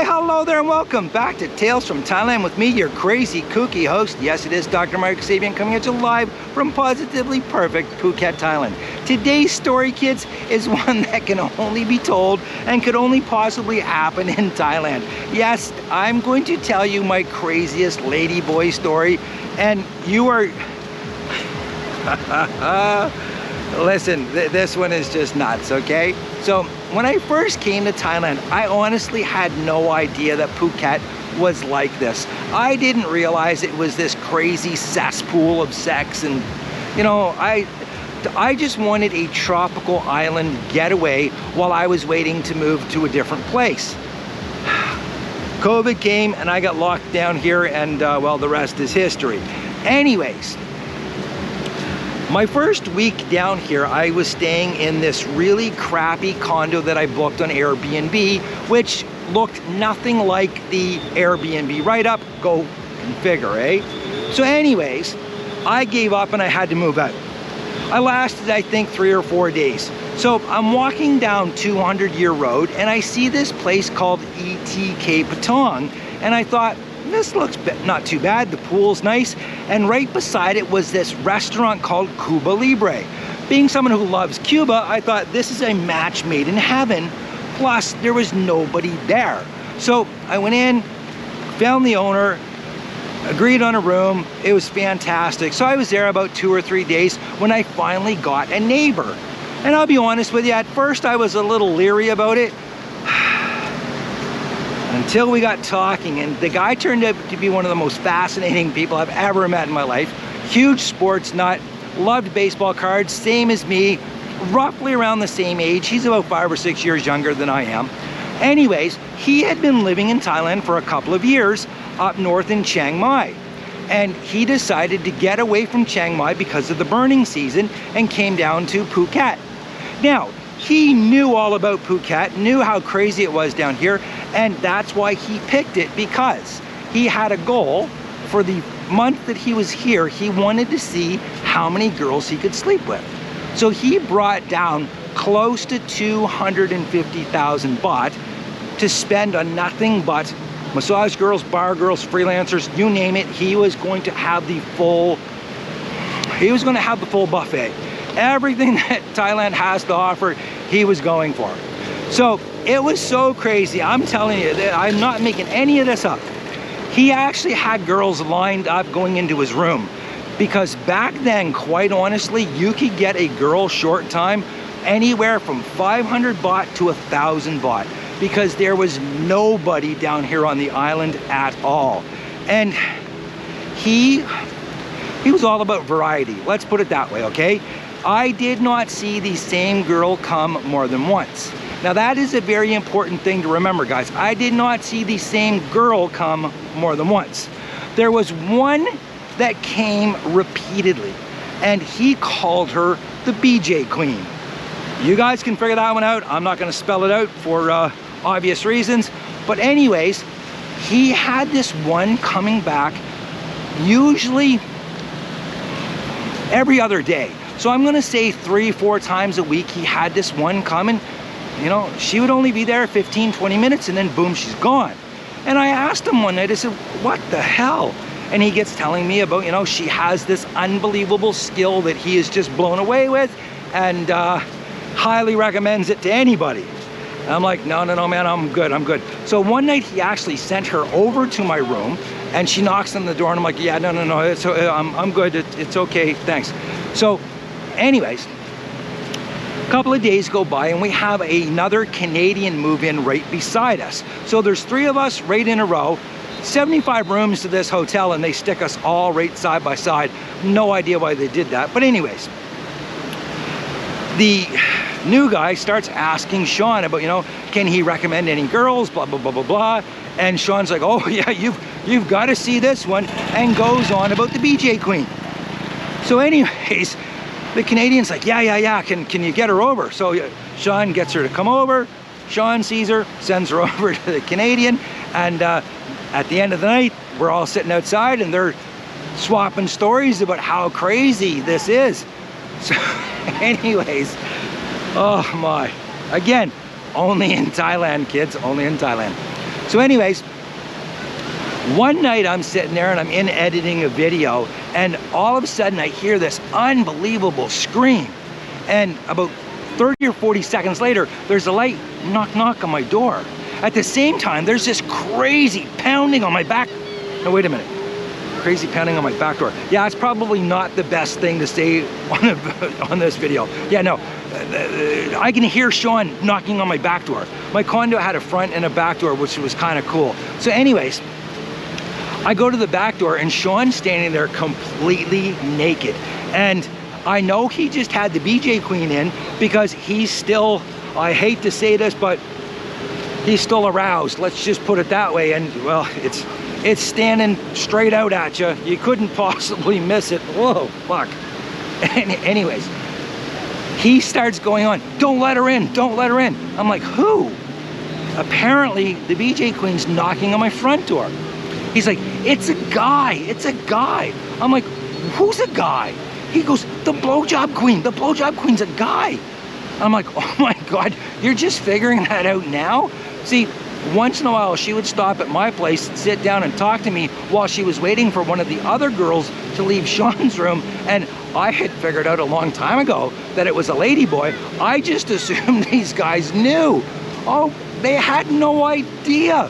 Why, hello there and welcome back to Tales from Thailand with me, your crazy, kooky host. Yes, it is Dr. Mark Sabian coming at you live from positively perfect Phuket, Thailand. Today's story, kids, is one that can only be told and could only possibly happen in Thailand. Yes, I'm going to tell you my craziest ladyboy story, and you are... Listen, this one is just nuts, okay? So, when I first came to Thailand, I honestly had no idea that Phuket was like this. I didn't realize it was this crazy cesspool of sex, and, you know, I just wanted a tropical island getaway while I was waiting to move to a different place. COVID came and I got locked down here, and well, the rest is history. Anyways, my first week down here, I was staying in this really crappy condo that I booked on Airbnb, which looked nothing like the Airbnb write-up. Go figure, eh? So anyways, I gave up and I had to move out. I lasted, I think, 3 or 4 days. So I'm walking down 200 Year Road and I see this place called ETK Patong, and I thought, this looks not too bad, the pool's nice, and right beside it was this restaurant called Cuba Libre. Being someone who loves Cuba, I thought this is a match made in heaven, plus there was nobody there. So I went in, found the owner, agreed on a room. It was fantastic. So I was there about 2 or 3 days when I finally got a neighbor. And I'll be honest with you, at first I was a little leery about it, until we got talking, and the guy turned out to be one of the most fascinating people I've ever met in my life. Huge sports nut, loved baseball cards, same as me, roughly around the same age. He's about 5 or 6 years younger than I am. Anyways, he had been living in Thailand for a couple of years up north in Chiang Mai. And he decided to get away from Chiang Mai because of the burning season and came down to Phuket. Now, he knew all about Phuket, knew how crazy it was down here, and that's why he picked it, because he had a goal for the month that he was here. He wanted to see how many girls he could sleep with. So he brought down close to 250,000 baht to spend on nothing but massage girls, bar girls, freelancers, you name it. He was going to have the full buffet. Everything that Thailand has to offer, he was going for. So it was so crazy. I'm telling you, I'm not making any of this up. He actually had girls lined up going into his room, because back then, quite honestly, you could get a girl short time anywhere from 500 baht to 1,000 baht, because there was nobody down here on the island at all. And he was all about variety. Let's put it that way, okay? I did not see the same girl come more than once. Now that is a very important thing to remember, guys. I did not see the same girl come more than once. There was one that came repeatedly, and he called her the BJ Queen. You guys can figure that one out. I'm not gonna spell it out for obvious reasons. But anyways, he had this one coming back usually every other day. So I'm gonna say 3 or 4 times a week he had this one coming. You know, she would only be there 15, 20 minutes and then boom, she's gone. And I asked him one night, I said, what the hell? And he gets telling me about, you know, she has this unbelievable skill that he is just blown away with, and highly recommends it to anybody. And I'm like, no, man, I'm good. So one night he actually sent her over to my room, and she knocks on the door, and I'm like, yeah, no, it's, I'm good, it's okay, thanks. So anyways, a couple of days go by and we have another Canadian move in right beside us. So there's 3 of us right in a row, 75 rooms to this hotel, and they stick us all right side by side. No idea why they did that, but anyways, the new guy starts asking Sean about, you know, can he recommend any girls, blah, blah, blah, blah, blah. And Sean's like, oh yeah, you've got to see this one, and goes on about the BJ Queen. So anyways, the Canadian's like, yeah, can you get her over? So Sean gets her to come over. Sean sees her, sends her over to the Canadian, and at the end of the night, we're all sitting outside and they're swapping stories about how crazy this is. So anyways, oh my, again, only in Thailand, kids, only in Thailand. So anyways, one night I'm sitting there and I'm editing a video, and all of a sudden I hear this unbelievable scream. And about 30 or 40 seconds later, there's a light knock knock on my door. At the same time, there's this crazy pounding on my back. No, wait a minute. Crazy pounding on my back door. Yeah, it's probably not the best thing to say on this video. Yeah, no. I can hear Sean knocking on my back door. My condo had a front and a back door, which was kind of cool. So anyways, I go to the back door and Sean's standing there completely naked. And I know he just had the BJ Queen in because he's still, I hate to say this, but he's still aroused. Let's just put it that way. And well, it's standing straight out at you. You couldn't possibly miss it. Whoa, fuck. Anyways, he starts going on, don't let her in, don't let her in. I'm like, who? Apparently, the BJ Queen's knocking on my front door. He's like, it's a guy, it's a guy. I'm like, who's a guy? He goes, the blowjob queen, the blowjob queen's a guy. I'm like, oh my God, you're just figuring that out now? See, once in a while, she would stop at my place, sit down and talk to me while she was waiting for one of the other girls to leave Sean's room. And I had figured out a long time ago that it was a ladyboy. I just assumed these guys knew. Oh, they had no idea.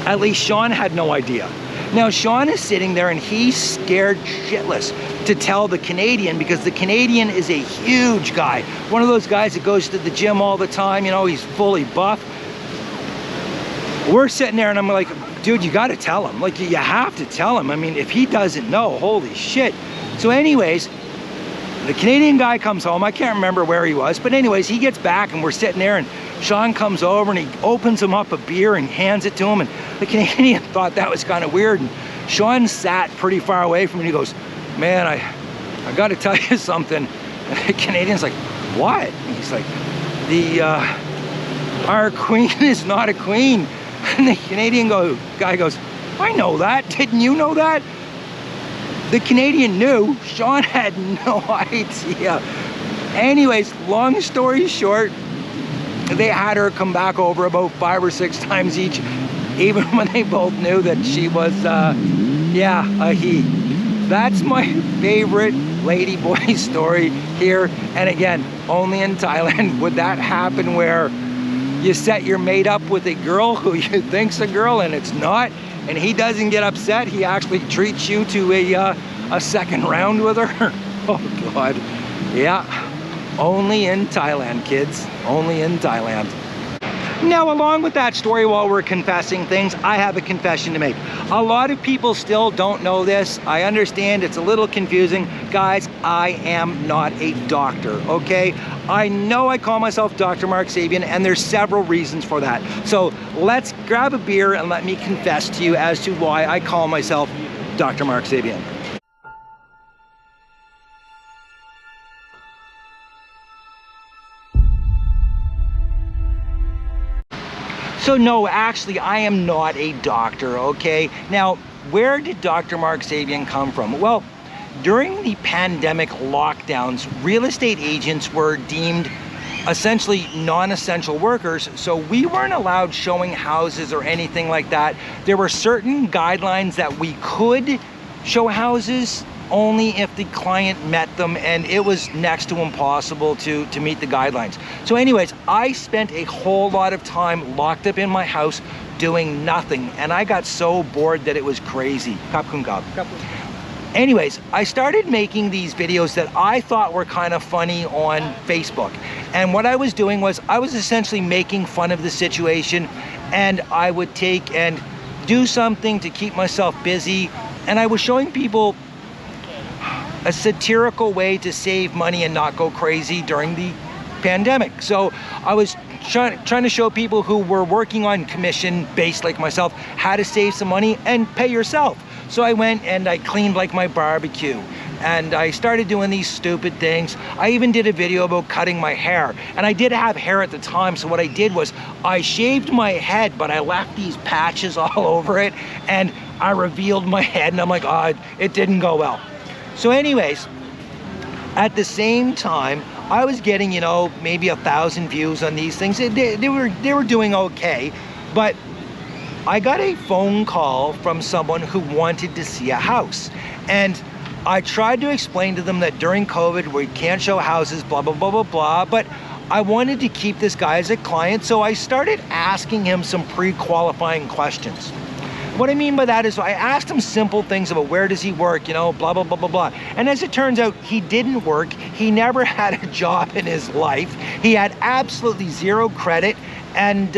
At least Sean had no idea. Now Sean is sitting there and he's scared shitless to tell the Canadian, because the Canadian is a huge guy. One of those guys that goes to the gym all the time, you know, he's fully buff. We're sitting there and I'm like, dude, you gotta tell him. Like, you have to tell him. I mean, if he doesn't know, holy shit. So anyways, the Canadian guy comes home. I can't remember where he was, but anyways, he gets back and we're sitting there and Sean comes over and he opens him up a beer and hands it to him, and the Canadian thought that was kind of weird, and Sean sat pretty far away from him and he goes, man, I got to tell you something. And the Canadian's like, what? And he's like, our queen is not a queen. And the Canadian guy goes, I know that. Didn't you know that? The Canadian knew. Sean had no idea. Anyways, long story short, they had her come back over about 5 or 6 times each, even when they both knew that she was, yeah, a he. That's my favorite ladyboy story here. And again, only in Thailand would that happen, where you set your mate up with a girl who you think's a girl and it's not, and he doesn't get upset. He actually treats you to a second round with her. Oh God, yeah. Only in Thailand, kids. Only in Thailand. Now, along with that story, while we're confessing things, I have a confession to make. A lot of people still don't know this. I understand it's a little confusing. Guys, I am not a doctor, okay? I know I call myself Dr. Mark Sabian, and there's several reasons for that. So let's grab a beer and let me confess to you as to why I call myself Dr. Mark Sabian. So no, actually, I am not a doctor, okay? Now, where did Dr. Mark Sabian come from? Well, during the pandemic lockdowns, real estate agents were deemed essentially non-essential workers, so we weren't allowed showing houses or anything like that. There were certain guidelines that we could show houses only if the client met them, and it was next to impossible to meet the guidelines. So anyways, I spent a whole lot of time locked up in my house doing nothing, and I got so bored that it was crazy. Kap kun kap. Anyways, I started making these videos that I thought were kind of funny on Facebook. And what I was doing was I was essentially making fun of the situation, and I would take and do something to keep myself busy, and I was showing people a satirical way to save money and not go crazy during the pandemic. So I was trying to show people who were working on commission based like myself how to save some money and pay yourself. So I went and I cleaned like my barbecue, and I started doing these stupid things. I even did a video about cutting my hair, and I did have hair at the time, so what I did was I shaved my head, but I left these patches all over it, and I revealed my head, and I'm like, oh, it didn't go well. So anyways, at the same time, I was getting, you know, maybe 1,000 views on these things. They were doing okay. But I got a phone call from someone who wanted to see a house. And I tried to explain to them that during COVID, we can't show houses, blah, blah, blah, blah, blah. But I wanted to keep this guy as a client, so I started asking him some pre-qualifying questions. What I mean by that is I asked him simple things about where does he work, you know, blah, blah, blah, blah, blah. And as it turns out, he didn't work. He never had a job in his life. He had absolutely zero credit, and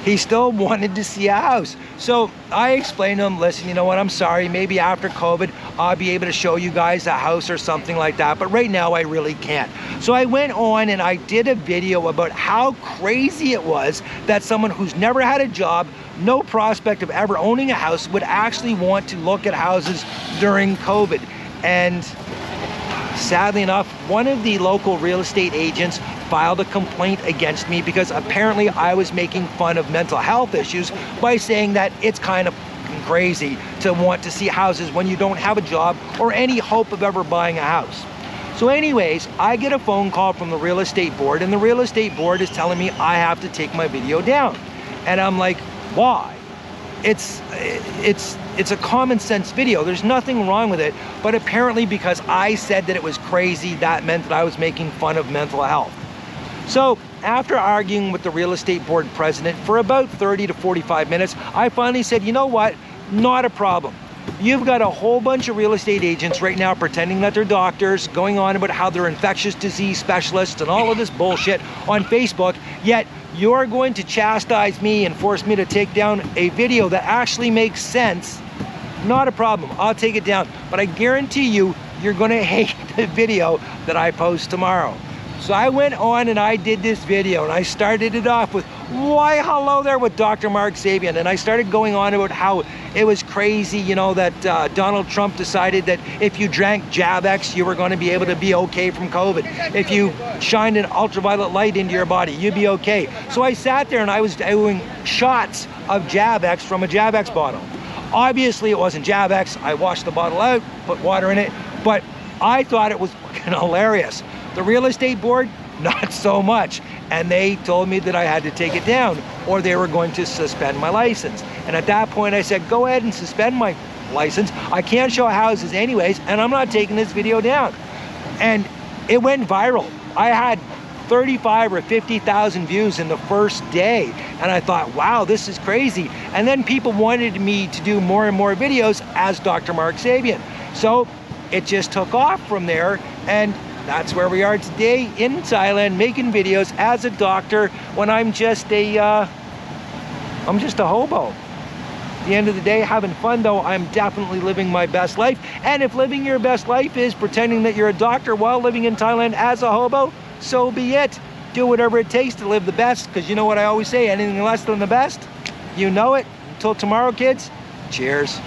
he still wanted to see a house. So I explained to him, listen, you know what, I'm sorry, maybe after COVID, I'll be able to show you guys a house or something like that, but right now I really can't. So I went on and I did a video about how crazy it was that someone who's never had a job, no prospect of ever owning a house, would actually want to look at houses during COVID. And sadly enough, one of the local real estate agents filed a complaint against me because apparently I was making fun of mental health issues by saying that it's kind of crazy to want to see houses when you don't have a job or any hope of ever buying a house. So anyways, I get a phone call from the real estate board, and the real estate board is telling me I have to take my video down. And I'm like, why? It's a common sense video. There's nothing wrong with it, but apparently because I said that it was crazy, that meant that I was making fun of mental health. So after arguing with the real estate board president for about 30 to 45 minutes, I finally said, you know what, not a problem. You've got a whole bunch of real estate agents right now pretending that they're doctors, going on about how they're infectious disease specialists and all of this bullshit on Facebook, yet you're going to chastise me and force me to take down a video that actually makes sense. Not a problem, I'll take it down. But I guarantee you, you're gonna hate the video that I post tomorrow. So I went on and I did this video, and I started it off with, why hello there with Dr. Mark Sabian. And I started going on about how it was crazy, you know, that Donald Trump decided that if you drank Javex, you were going to be able to be okay from COVID. If you shined an ultraviolet light into your body, you'd be okay. So I sat there and I was doing shots of Javex from a Javex bottle. Obviously it wasn't Javex. I washed the bottle out, put water in it, but I thought it was fucking hilarious. The real estate board, not so much. And they told me that I had to take it down or they were going to suspend my license. And at that point I said, go ahead and suspend my license. I can't show houses anyways, and I'm not taking this video down. And it went viral. I had 35 or 50,000 views in the first day. And I thought, wow, this is crazy. And then people wanted me to do more and more videos as Dr. Mark Sabian. So it just took off from there, and that's where we are today in Thailand, making videos as a doctor when I'm just a hobo. At the end of the day, having fun though, I'm definitely living my best life. And if living your best life is pretending that you're a doctor while living in Thailand as a hobo, so be it. Do whatever it takes to live the best, because you know what I always say, anything less than the best, you know it. Until tomorrow, kids, cheers.